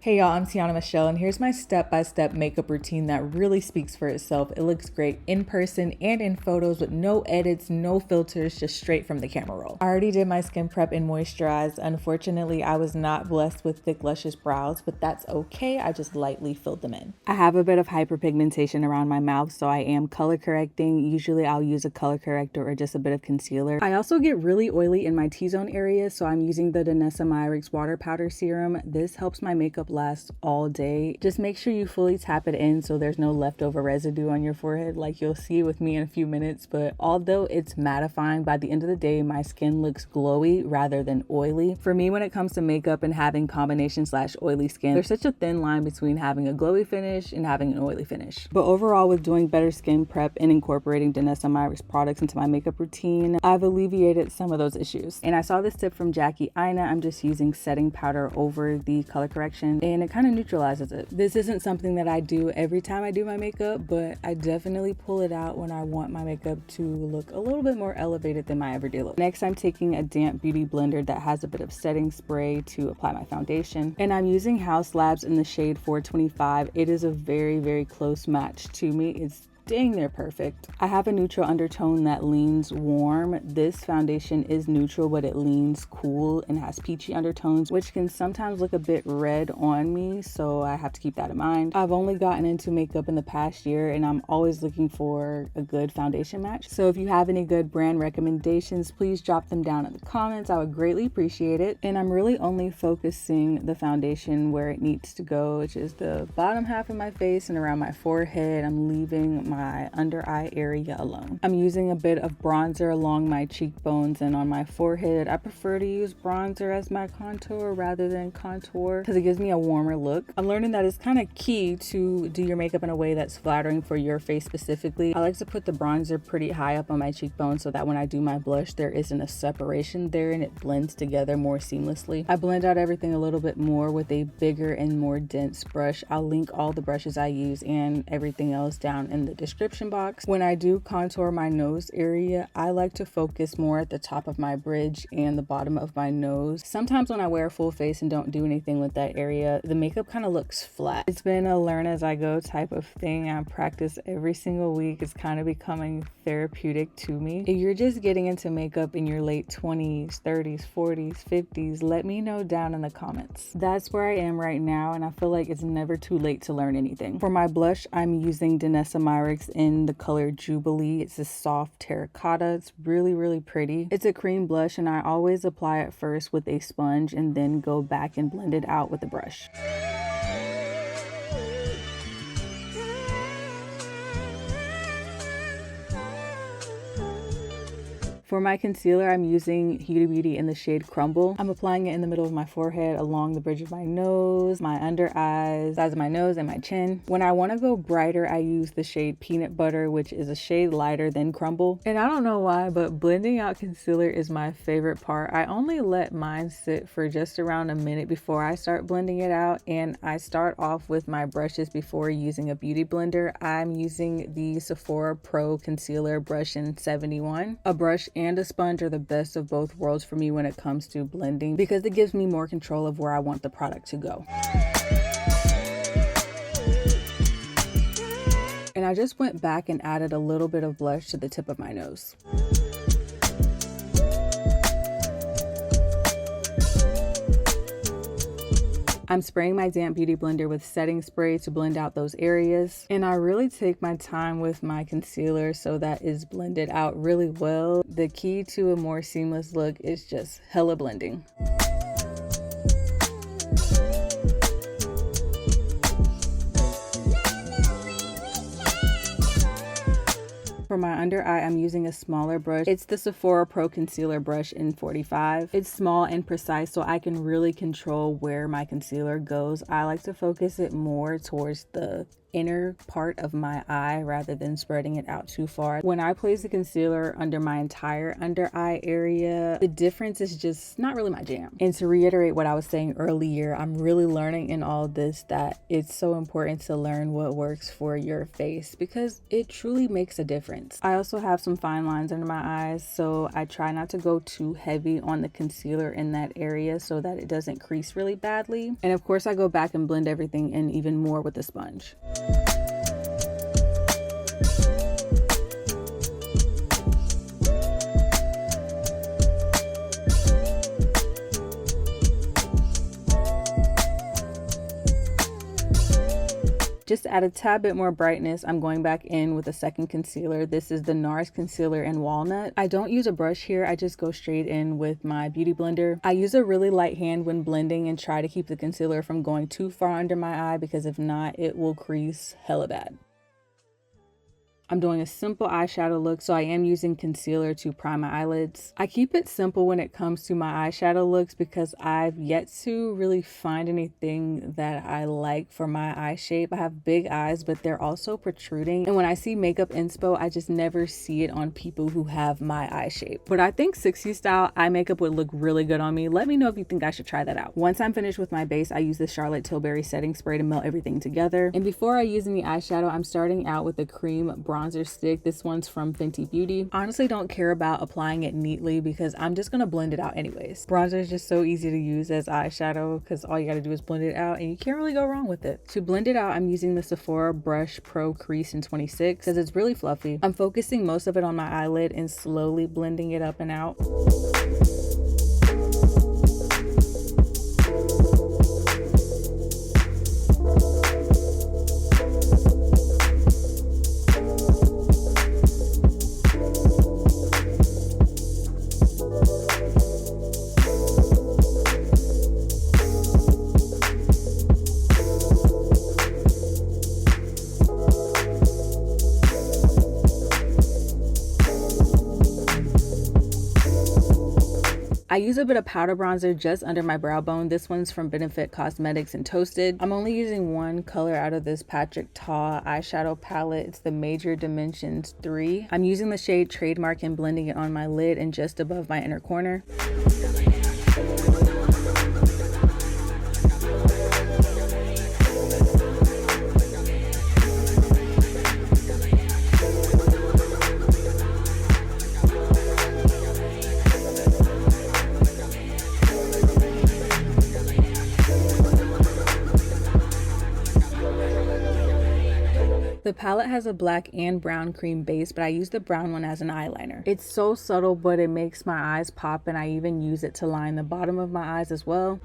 Hey y'all, I'm Tiana Michelle, and here's my step-by-step makeup routine that really speaks for itself. It looks great in person and in photos with no edits, no filters, just straight from the camera roll. I already did my skin prep and moisturize. Unfortunately, I was not blessed with thick, luscious brows, but that's okay. I just lightly filled them in. I have a bit of hyperpigmentation around my mouth, so I am color correcting. Usually I'll use a color corrector or just a bit of concealer. I also get really oily in my T-zone area, so I'm using the Danessa Myricks Water Powder Serum. This helps my makeup last all day. Just make sure you fully tap it in so there's no leftover residue on your forehead like you'll see with me in a few minutes. But although it's mattifying, by the end of the day my skin looks glowy rather than oily. For me, when it comes to makeup and having combination / oily skin, there's such a thin line between having a glowy finish and having an oily finish. But overall, with doing better skin prep and incorporating Danessa Myricks products into my makeup routine, I've alleviated some of those issues. And I saw this tip from Jackie Ina. I'm just using setting powder over the color correction and it kind of neutralizes it. This isn't something that I do every time I do my makeup, but I definitely pull it out when I want my makeup to look a little bit more elevated than my everyday look. Next, I'm taking a damp beauty blender that has a bit of setting spray to apply my foundation, and I'm using House Labs in the shade 425. It is a very, very close match to me. It's dang near perfect. I have a neutral undertone that leans warm. This foundation is neutral, but it leans cool and has peachy undertones, which can sometimes look a bit red on me, so I have to keep that in mind. I've only gotten into makeup in the past year, and I'm always looking for a good foundation match. So if you have any good brand recommendations, please drop them down in the comments. I would greatly appreciate it. And I'm really only focusing the foundation where it needs to go, which is the bottom half of my face and around my forehead. I'm leaving my under eye area alone. I'm using a bit of bronzer along my cheekbones and on my forehead. I prefer to use bronzer as my contour rather than contour because it gives me a warmer look. I'm learning that it's kind of key to do your makeup in a way that's flattering for your face specifically. I like to put the bronzer pretty high up on my cheekbone so that when I do my blush, there isn't a separation there and it blends together more seamlessly. I blend out everything a little bit more with a bigger and more dense brush. I'll link all the brushes I use and everything else down in the description box. When I do contour my nose area, I like to focus more at the top of my bridge and the bottom of my nose. Sometimes when I wear a full face and don't do anything with that area, the makeup kind of looks flat. It's been a learn as I go type of thing. I practice every single week. It's kind of becoming therapeutic to me. If you're just getting into makeup in your late 20s, 30s, 40s, 50s, let me know down in the comments. That's where I am right now, and I feel like it's never too late to learn anything. For my blush, I'm using Danessa Myricks in the color Jubilee. It's a soft terracotta. It's really, really pretty. It's a cream blush, and I always apply it first with a sponge and then go back and blend it out with a brush. For my concealer, I'm using Huda Beauty in the shade Crumble. I'm applying it in the middle of my forehead, along the bridge of my nose, my under eyes, sides of my nose, and my chin. When I want to go brighter, I use the shade Peanut Butter, which is a shade lighter than Crumble. And I don't know why, but blending out concealer is my favorite part. I only let mine sit for just around a minute before I start blending it out, and I start off with my brushes before using a beauty blender. I'm using the Sephora Pro Concealer Brush in 71. A brush and a sponge are the best of both worlds for me when it comes to blending because it gives me more control of where I want the product to go. And I just went back and added a little bit of blush to the tip of my nose. I'm spraying my damp beauty blender with setting spray to blend out those areas. And I really take my time with my concealer so that is blended out really well. The key to a more seamless look is just hella blending. For my under eye, I'm using a smaller brush. It's the Sephora Pro Concealer Brush in 45. It's small and precise, so I can really control where my concealer goes. I like to focus it more towards the inner part of my eye rather than spreading it out too far. When I place the concealer under my entire under eye area, the difference is just not really my jam. And to reiterate what I was saying earlier, I'm really learning in all this that it's so important to learn what works for your face because it truly makes a difference. lids. I also have some fine lines under my eyes, so I try not to go too heavy on the concealer in that area so that it doesn't crease really badly. And of course I go back and blend everything in even more with a sponge. Just to add a tad bit more brightness, I'm going back in with a second concealer. This is the NARS concealer in Walnut. I don't use a brush here, I just go straight in with my beauty blender. I use a really light hand when blending and try to keep the concealer from going too far under my eye, because if not, it will crease hella bad. I'm doing a simple eyeshadow look, so I am using concealer to prime my eyelids. I keep it simple when it comes to my eyeshadow looks because I've yet to really find anything that I like for my eye shape. I have big eyes, but they're also protruding. And when I see makeup inspo, I just never see it on people who have my eye shape. But I think 60s style eye makeup would look really good on me. Let me know if you think I should try that out. Once I'm finished with my base, I use the Charlotte Tilbury setting spray to melt everything together. And before I use any eyeshadow, I'm starting out with a cream bronzer stick. This one's from Fenty Beauty. Honestly, don't care about applying it neatly because I'm just gonna blend it out anyways. Bronzer is just so easy to use as eyeshadow because all you gotta do is blend it out and you can't really go wrong with it. To blend it out, I'm using the Sephora Brush Pro Crease in 26 because it's really fluffy. I'm focusing most of it on my eyelid and slowly blending it up and out. I use a bit of powder bronzer just under my brow bone. This one's from Benefit Cosmetics and Toasted. I'm only using one color out of this Patrick Ta eyeshadow palette. It's the Major Dimensions 3. I'm using the shade Trademark and blending it on my lid and just above my inner corner. The palette has a black and brown cream base, but I use the brown one as an eyeliner. It's so subtle, but it makes my eyes pop, and I even use it to line the bottom of my eyes as well.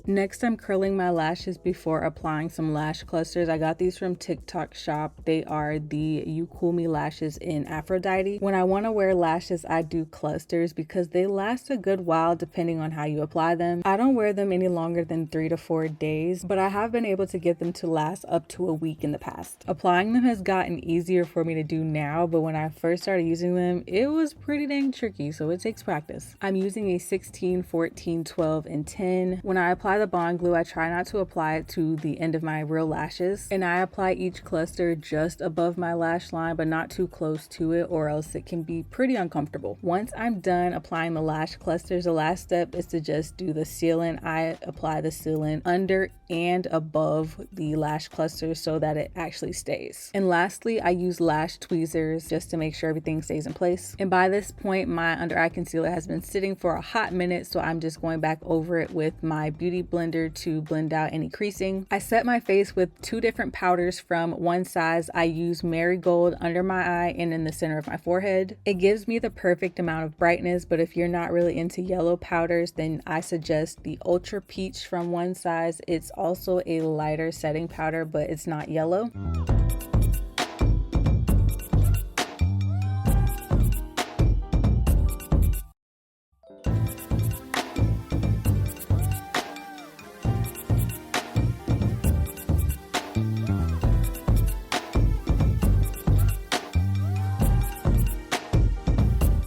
Next, I'm curling my lashes before applying some lash clusters. I got these from TikTok Shop. They are the You Cool Me lashes in Aphrodite. When I want to wear lashes, I do clusters because they last a good while depending on how you apply them. I don't wear them any longer than 3 to 4 days, but I have been able to get them to last up to a week in the past. Applying them has gotten easier for me to do now, but when I first started using them, it was pretty dang tricky, so it takes practice. I'm using a 16, 14, 12, and 10. When I apply the bond glue, I try not to apply it to the end of my real lashes, and I apply each cluster just above my lash line but not too close to it, or else it can be pretty uncomfortable. Once I'm done applying the lash clusters, the last step is to just do the sealant. I apply the sealant under and above the lash clusters so that it actually stays. And lastly, I use lash tweezers just to make sure everything stays in place. And by this point, my under eye concealer has been sitting for a hot minute, so I'm just going back over it with my beauty blender to blend out any creasing. I set my face with 2 different powders from One Size. I use Marigold under my eye and in the center of my forehead. It gives me the perfect amount of brightness, but if you're not really into yellow powders, then I suggest the Ultra Peach from One Size. It's also a lighter setting powder, but it's not yellow.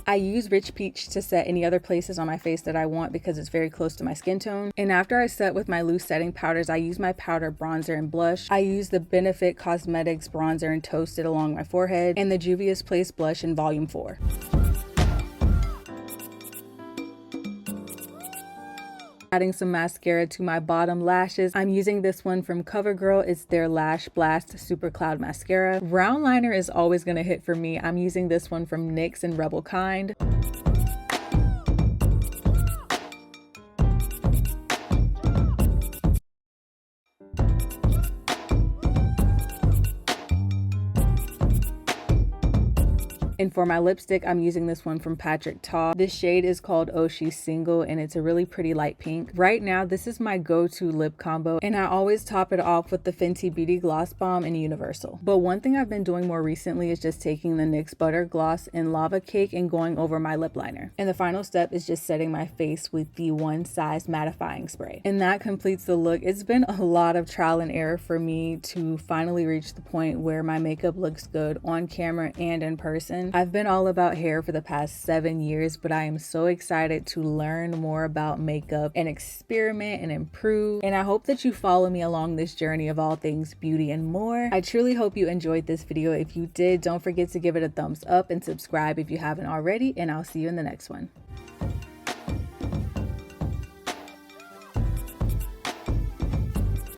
I use Rich Peach to set any other places on my face that I want because it's very close to my skin tone. And after I set with my loose setting powders, I use my powder, bronzer, and blush. I use the Benefit Cosmetics bronzer and Toasted along my forehead, and the Juvia's Place blush in volume 4. Adding some mascara to my bottom lashes. I'm using this one from CoverGirl. It's their Lash Blast Super Cloud Mascara. Round liner is always going to hit for me. I'm using this one from NYX and Rebel Kind. And for my lipstick, I'm using this one from Patrick Ta. This shade is called Oh She's Single, and it's a really pretty light pink. Right now, this is my go-to lip combo, and I always top it off with the Fenty Beauty Gloss Bomb in Universal. But one thing I've been doing more recently is just taking the NYX Butter Gloss in Lava Cake and going over my lip liner. And the final step is just setting my face with the One Size mattifying spray. And that completes the look. It's been a lot of trial and error for me to finally reach the point where my makeup looks good on camera and in person. I've been all about hair for the past 7 years, but I am so excited to learn more about makeup and experiment and improve. And I hope that you follow me along this journey of all things beauty and more. I truly hope you enjoyed this video. If you did, don't forget to give it a thumbs up and subscribe if you haven't already, and I'll see you in the next one.